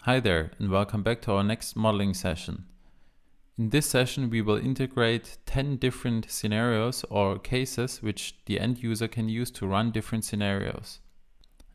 Hi there, and welcome back to our next modeling session. In this session, we will integrate 10 different scenarios or cases which the end user can use to run different scenarios.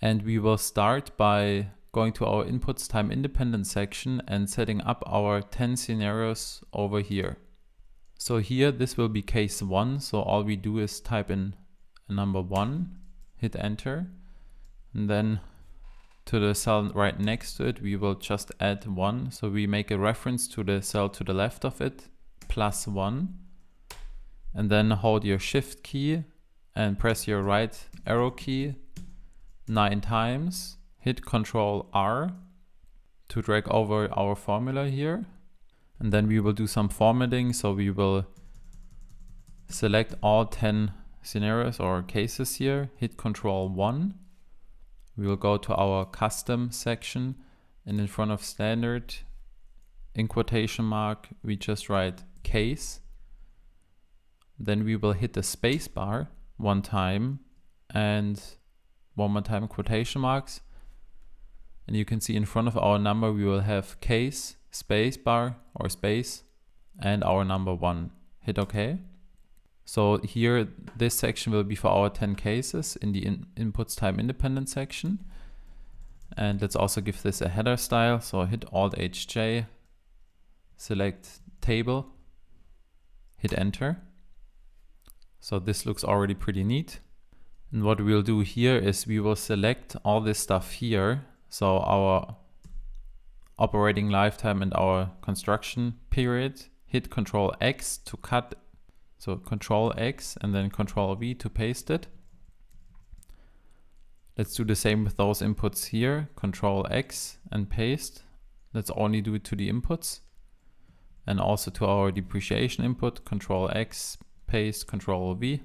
And we will start by going to our inputs time independent section and setting up our 10 scenarios over here. So here, this will be case 1. So all we do is type in a number 1, hit enter, and then to the cell right next to it, we will just add 1. So we make a reference to the cell to the left of it, +1. And then hold your shift key and press your right arrow key 9 times. Hit Ctrl R to drag over our formula here. And then we will do some formatting. So we will select all 10 scenarios or cases here, hit Ctrl 1. We will go to our custom section, and in front of standard, in quotation mark, we just write case. Then we will hit the space bar 1 time and 1 more time quotation marks. And you can see in front of our number, we will have case, space bar or space, and our number 1. Hit OK. So here, this section will be for our 10 cases in the inputs time independent section. And let's also give this a header style. So hit Alt-HJ, select table, hit enter. So this looks already pretty neat. And what we'll do here is we will select all this stuff here. So our operating lifetime and our construction period, hit Ctrl X to cut. So Ctrl X and then Ctrl V to paste it. Let's do the same with those inputs here. Ctrl X and paste. Let's only do it to the inputs. And also to our depreciation input, Ctrl X, paste, Ctrl V.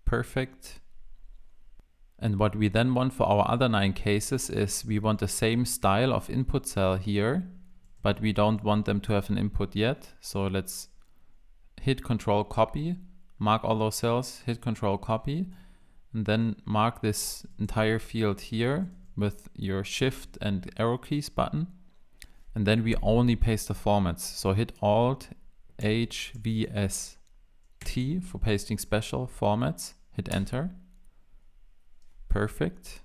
Perfect. And what we then want for our other 9 cases is we want the same style of input cell here, but we don't want them to have an input yet. So let's hit Ctrl copy, mark all those cells, hit Ctrl copy, and then mark this entire field here with your shift and arrow keys button. And then we only paste the formats. So hit Alt H V S T for pasting special formats, hit enter. Perfect.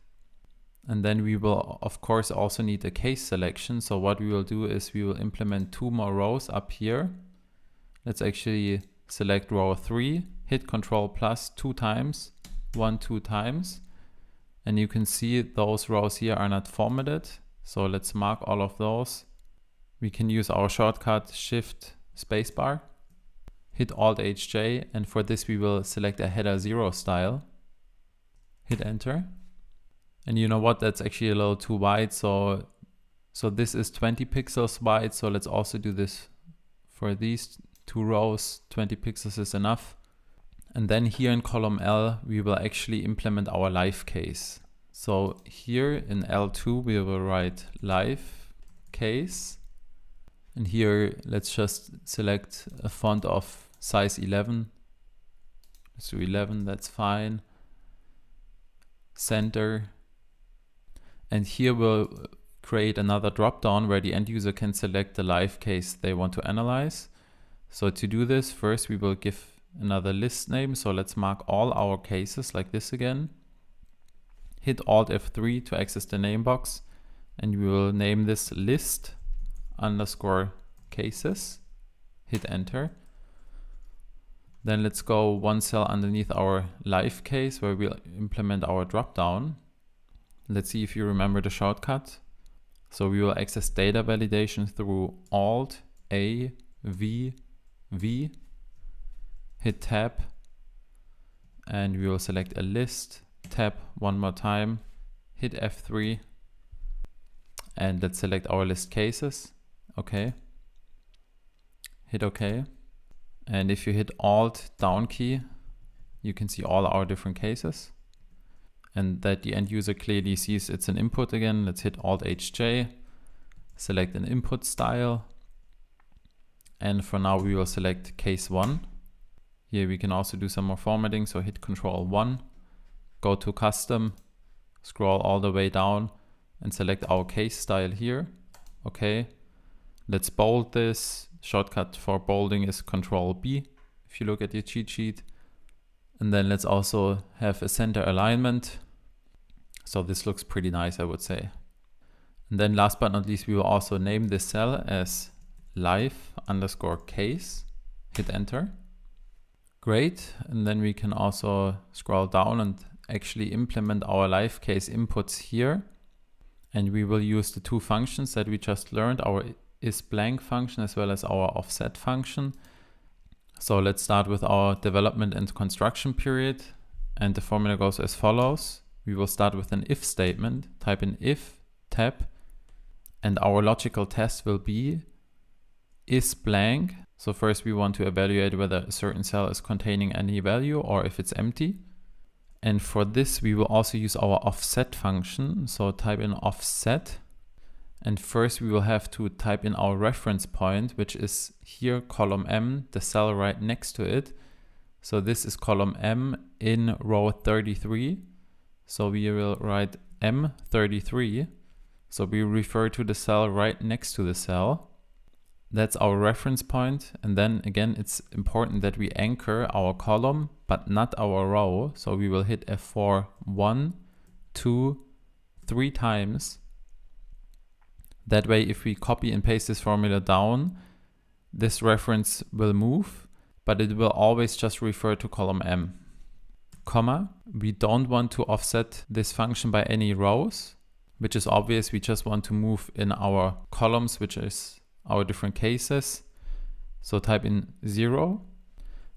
And then we will of course also need a case selection. So what we will do is we will implement 2 more rows up here. Let's actually select row 3, hit Ctrl plus 2 times, 2 times. And you can see those rows here are not formatted. So let's mark all of those. We can use our shortcut Shift spacebar, hit Alt-HJ, and for this we will select a header 0 style. Hit enter. And you know what, that's actually a little too wide. So this is 20 pixels wide. So let's also do this for these 2 rows, 20 pixels is enough. And then here in column L, we will actually implement our live case. So here in L2, we will write live case. And here, let's just select a font of size 11. Let's do 11, that's fine. Center. And here we'll create another dropdown where the end user can select the live case they want to analyze. So to do this, first we will give another list name. So let's mark all our cases like this again. Hit Alt F3 to access the name box, and we will name this list underscore cases. Hit enter. Then let's go 1 cell underneath our live case where we'll implement our dropdown. Let's see if you remember the shortcut. So we will access data validation through Alt A V V, hit tab, and we will select a list, tab 1 more time, hit F3, and let's select our list cases. Okay. Hit OK. And if you hit Alt down key, you can see all our different cases. And that the end user clearly sees it's an input again. Let's hit Alt HJ, select an input style. And for now, we will select case 1. Here we can also do some more formatting. So hit Ctrl 1, go to custom, scroll all the way down, and select our case style here. Okay, let's bold this. Shortcut for bolding is Control B if you look at your cheat sheet. And then let's also have a center alignment. So this looks pretty nice, I would say. And then last but not least, we will also name this cell as live_case. Hit enter. Great. And then we can also scroll down and actually implement our live case inputs here. And we will use the two functions that we just learned, our isBlank function as well as our offset function. So let's start with our development and construction period. And the formula goes as follows. We will start with an if statement, type in if tab, and our logical test will be isBlank. So first we want to evaluate whether a certain cell is containing any value or if it's empty. And for this, we will also use our offset function. So type in offset. And first we will have to type in our reference point, which is here column M, the cell right next to it. So this is column M in row 33. So we will write M33. So we refer to the cell right next to the cell. That's our reference point. And then again, it's important that we anchor our column, but not our row. So we will hit F4 1, 2, 3 times. That way, if we copy and paste this formula down, this reference will move, but it will always just refer to column M. Comma, we don't want to offset this function by any rows, which is obvious. We just want to move in our columns, which is our different cases. So type in 0,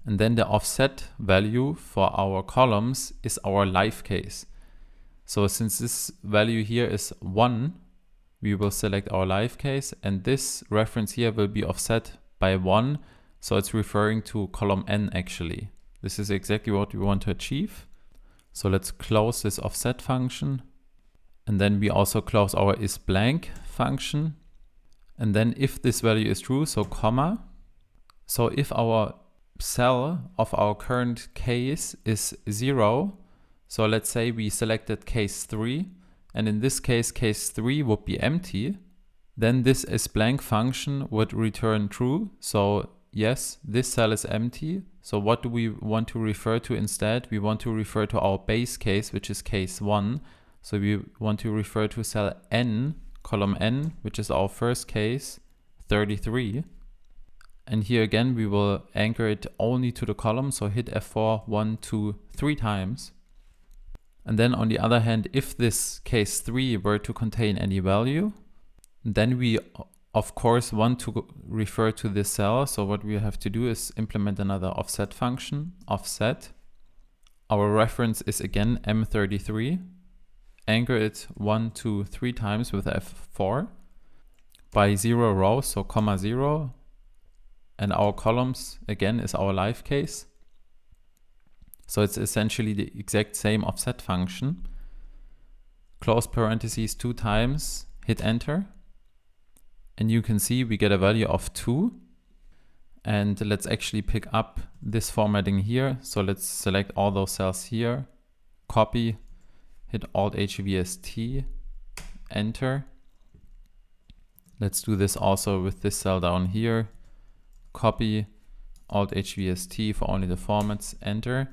and then the offset value for our columns is our live case. So since this value here is 1, we will select our live case, and this reference here will be offset by 1. So it's referring to column N actually. This is exactly what we want to achieve. So let's close this offset function. And then we also close our isBlank function. And then if this value is true, so comma. So if our cell of our current case is 0, so let's say we selected case 3, and in this case, case 3 would be empty, then this isBlank function would return true. So yes, this cell is empty. So what do we want to refer to instead? We want to refer to our base case, which is case 1. So we want to refer to cell N, column N, which is our first case, 33. And here again, we will anchor it only to the column. So hit F4 1, 2, 3 times. And then on the other hand, if this case 3 were to contain any value, then we of course want to refer to this cell. So what we have to do is implement another offset function, offset. Our reference is again M33. Anchor it 1, 2, 3 times with F4 by 0 rows, so comma 0. And our columns again is our live case. So it's essentially the exact same offset function. Close parentheses 2 times, hit enter. And you can see we get a value of 2. And let's actually pick up this formatting here. So let's select all those cells here, copy, hit Alt HVST, enter. Let's do this also with this cell down here, copy, Alt HVST for only the formats, enter.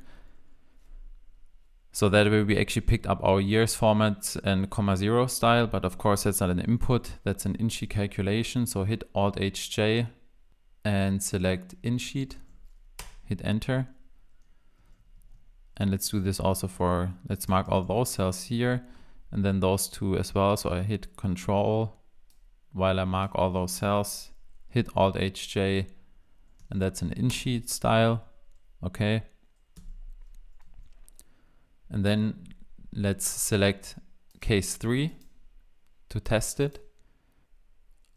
So that way we actually picked up our years format and comma 0 style, but of course that's not an input, that's an in-sheet calculation. So hit Alt HJ and select in-sheet, hit enter. And let's do this also for, let's mark all those cells here and then those two as well. So I hit Control while I mark all those cells, hit Alt HJ, and that's an in-sheet style, okay. And then let's select case 3 to test it.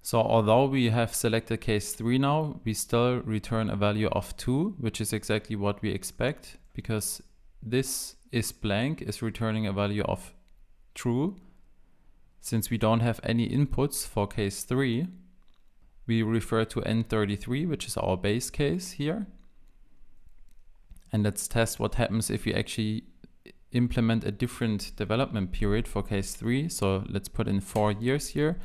So although we have selected case 3 now, we still return a value of 2, which is exactly what we expect, because this isBlank is returning a value of true. Since we don't have any inputs for case 3, we refer to N33, which is our base case here. And let's test what happens if we actually implement a different development period for case 3. So let's put in 4 years here.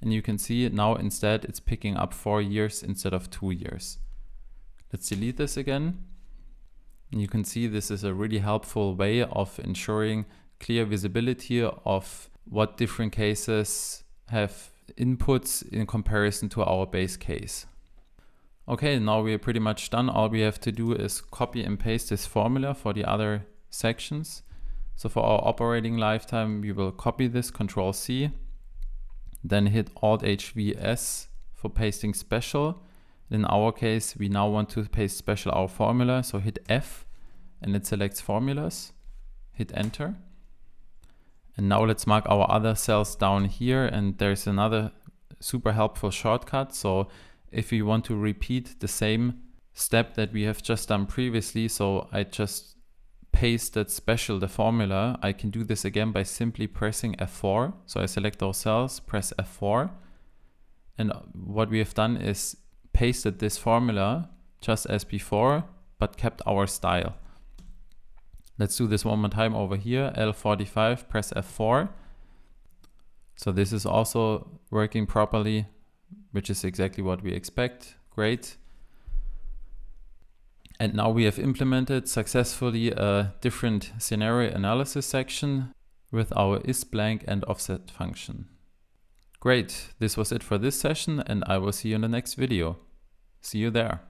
And you can see now instead it's picking up 4 years instead of 2 years. Let's delete this again. And you can see this is a really helpful way of ensuring clear visibility of what different cases have inputs in comparison to our base case. Okay, now we are pretty much done. All we have to do is copy and paste this formula for the other sections. So for our operating lifetime, we will copy this, Control C, then hit Alt HVS for pasting special. In our case, we now want to paste special our formula. So hit F and it selects formulas, hit enter. And now let's mark our other cells down here. And there's another super helpful shortcut. So if we want to repeat the same step that we have just done previously, so I just pasted special the formula, I can do this again by simply pressing F4. So I select those cells, press F4. And what we have done is pasted this formula just as before, but kept our style. Let's do this one more time over here, L45, press F4. So this is also working properly, which is exactly what we expect. Great. And now we have implemented successfully a different scenario analysis section with our isBlank and offset function. Great. This was it for this session, and I will see you in the next video. See you there.